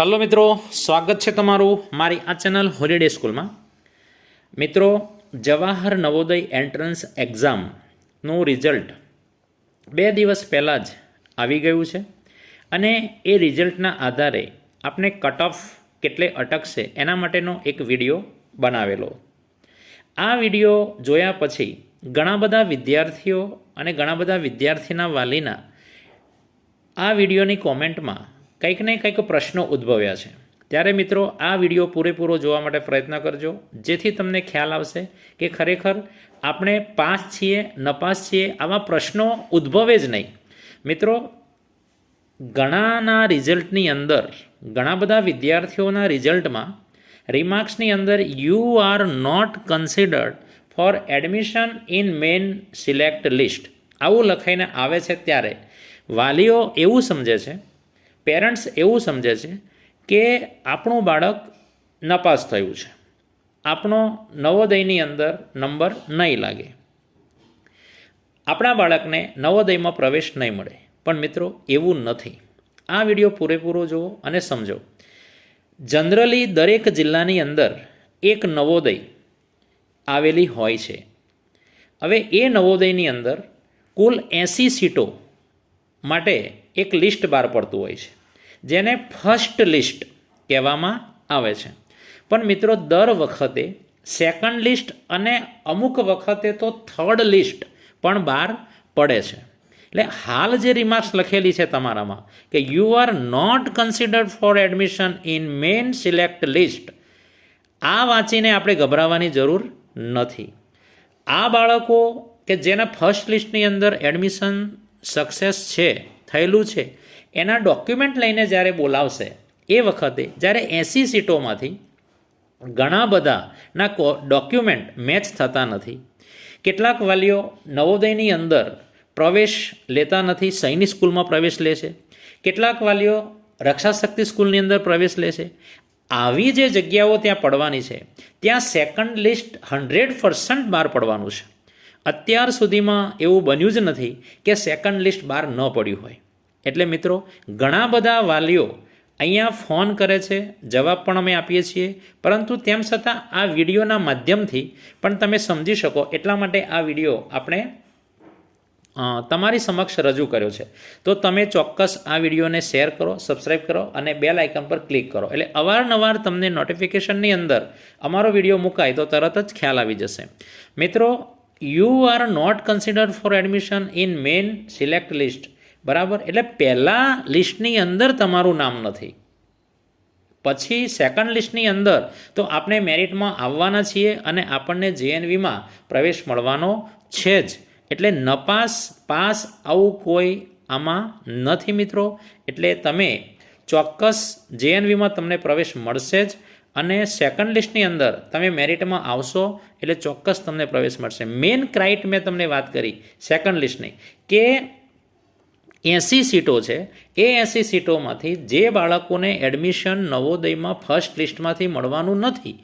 Hello મિત્રો, સ્વાગત છે તમારું મારી આ ચેનલ હોલિડે સ્કૂલમાં. મિત્રો, જવાહર નવોદય એન્ટ્રન્સ એક્ઝામનું રિઝલ્ટ 2 દિવસ પહેલાં જ આવી ગયું છે અને એ રિઝલ્ટના આધારે આપણે કટ ઓફ કેટલે અટકશે એના માટેનો એક વિડીયો બનાવેલો. આ વિડીયો જોયા પછી ઘણા બધા વિદ્યાર્થીઓ અને ઘણા બધા વિદ્યાર્થીના વાલીના આ વિડીયોની કોમેન્ટમાં કંઈક ને કંઈક પ્રશ્નો ઉદ્ભવ્યા છે. ત્યારે મિત્રો, આ વિડીયો પૂરેપૂરો જોવા માટે પ્રયત્ન કરજો, જેથી તમને ખ્યાલ આવશે કે ખરેખર આપણે પાસ છીએ નપાસ છીએ આવા પ્રશ્નો ઉદ્ભવે જ નહીં. મિત્રો, ઘણાના રિઝલ્ટની અંદર, ઘણા બધા વિદ્યાર્થીઓના રિઝલ્ટમાં રિમાર્ક્સની અંદર you are not considered for admission in main select list આવું લખાઈને આવે છે. ત્યારે વાલીઓ એવું સમજે છે, પેરેન્ટ્સ એવું સમજે છે કે આપણું બાળક નપાસ થયું છે, આપણો નવોદયની અંદર નંબર નહીં લાગે, આપણા બાળકને નવોદયમાં પ્રવેશ નહીં મળે. પણ મિત્રો, એવું નથી. આ વિડીયો પૂરેપૂરો જુઓ અને સમજો. જનરલી દરેક જિલ્લાની અંદર એક નવોદય આવેલી હોય છે. હવે એ નવોદયની અંદર કુલ 80 સીટો માટે એક લિસ્ટ બહાર પડતું હોય છે, જેને ફર્સ્ટ લિસ્ટ કહેવામાં આવે છે. પણ મિત્રો, દર વખતે સેકન્ડ લિસ્ટ અને અમુક વખતે તો થર્ડ લિસ્ટ પણ બહાર પડે છે. એટલે હાલ જે રિમાર્ક્સ લખેલી છે તમારામાં કે you are not considered for admission in main select list, આ વાંચીને આપણે ગભરાવાની જરૂર નથી. આ બાળકો કે જેના ફર્સ્ટ લિસ્ટની અંદર એડમિશન સક્સેસ છે, થયેલું છે, એના ડોક્યુમેન્ટ લઈને જ્યારે બોલાવશે એ વખતે જ્યારે 80 સીટોમાંથી ઘણા બધાના ડોક્યુમેન્ટ મેચ થતા નથી. કેટલાક વાલીઓ નવોદયની અંદર પ્રવેશ લેતા નથી, સૈનિક સ્કૂલમાં પ્રવેશ લે છે. કેટલાક વાલીઓ રક્ષાશક્તિ સ્કૂલની અંદર પ્રવેશ લે છે. આવી જે જગ્યાઓ ત્યાં પડવાની છે, ત્યાં સેકન્ડ લિસ્ટ 100% બહાર પડવાનું છે. અત્યાર સુધીમાં એવું બન્યું જ નથી કે સેકન્ડ લિસ્ટ બહાર ન પડ્યું હોય. એટલે મિત્રો, ઘણા બધા વાલીઓ અહીંયા ફોન કરે છે, જવાબ પણ અમે આપીએ છીએ, પરંતુ તેમ છતાં આ વિડીયોના માધ્યમથી પણ તમે સમજી શકો એટલા માટે આ વિડીયો આપણે તમારી સમક્ષ રજૂ કર્યો છે. તો તમે ચોક્કસ આ વિડીયોને શેર કરો, સબસ્ક્રાઈબ કરો અને બેલ આઇકન પર ક્લિક કરો, એટલે અવારનવાર તમને નોટિફિકેશનની અંદર અમારો વિડીયો મુકાય તો તરત જ ખ્યાલ આવી જશે. મિત્રો, you are not considered for admission in main select list, બરાબર, એટલે પહેલાં લિસ્ટની અંદર તમારું નામ નથી, પછી સેકન્ડ લિસ્ટની અંદર તો આપણે મેરિટમાં આવવાના છીએ અને આપણને જેએનવીમાં પ્રવેશ મળવાનો છે જ. એટલે નપાસ પાસ આવું કોઈ આમાં નથી મિત્રો. એટલે તમે ચોક્કસ જેએનવીમાં તમને પ્રવેશ મળશે જ અને સેકન્ડ લિસ્ટની અંદર તમે મેરિટમાં આવશો એટલે ચોક્કસ તમને પ્રવેશ મળશે. મેઇન ક્રાઇટ મેં તમને વાત કરી સેકન્ડ લિસ્ટની કે 80 સીટો છે, એ 80 સીટોમાંથી જે બાળકોને એડમિશન નવોદયમાં ફર્સ્ટ લિસ્ટમાંથી મળવાનું નથી,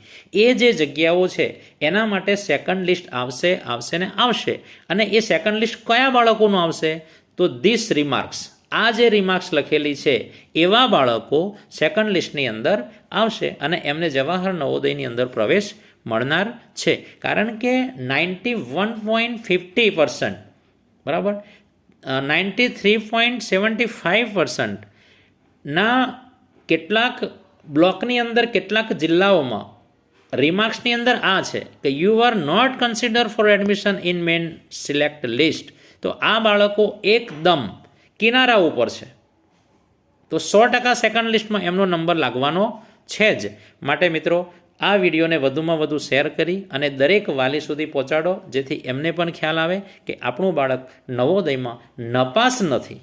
એ જે જગ્યાઓ છે એના માટે સેકન્ડ લિસ્ટ આવશે ને આવશે. અને એ સેકન્ડ લિસ્ટ કયા બાળકોનું આવશે? તો ધીસ રિમાર્ક્સ, આ જે રિમાર્ક્સ લખેલી છે એવા બાળકો સેકન્ડ લિસ્ટની અંદર આવશે અને એમને જવાહર નવોદયની અંદર પ્રવેશ મળનાર છે. કારણ કે 91.50%, બરાબર, 93.75% ના કેટલાક બ્લોકની અંદર, કેટલાક જિલ્લાઓમાં રિમાર્ક્સની અંદર આ છે કે you are not consider for admission in main select list. તો આ બાળકો એકદમ કિનારા ઉપર છે. તો 100% સેકન્ડ લિસ્ટમાં એમનો નંબર લાગવાનો છે જ. માટે મિત્રો, આ વિડીયોને વધુમાં વધુ શેર કરી અને દરેક વાલી સુધી પહોંચાડો, જેથી એમને પણ ખ્યાલ આવે કે આપણું બાળક નવોદયમાં નપાસ નથી,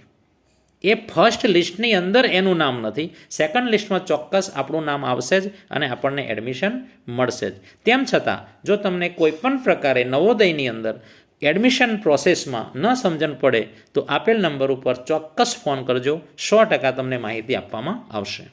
એ ફર્સ્ટ લિસ્ટની અંદર એનું નામ નથી, સેકન્ડ લિસ્ટમાં ચોક્કસ આપણું નામ આવશે જ અને આપણને એડમિશન મળશે જ. તેમ છતાં જો તમને કોઈ પણ પ્રકારે નવોદયની અંદર એડમિશન પ્રોસેસમાં ન સમજણ પડે તો આપેલ નંબર ઉપર ચોક્કસ ફોન કરજો, 100% તમને માહિતી આપવામાં આવશે.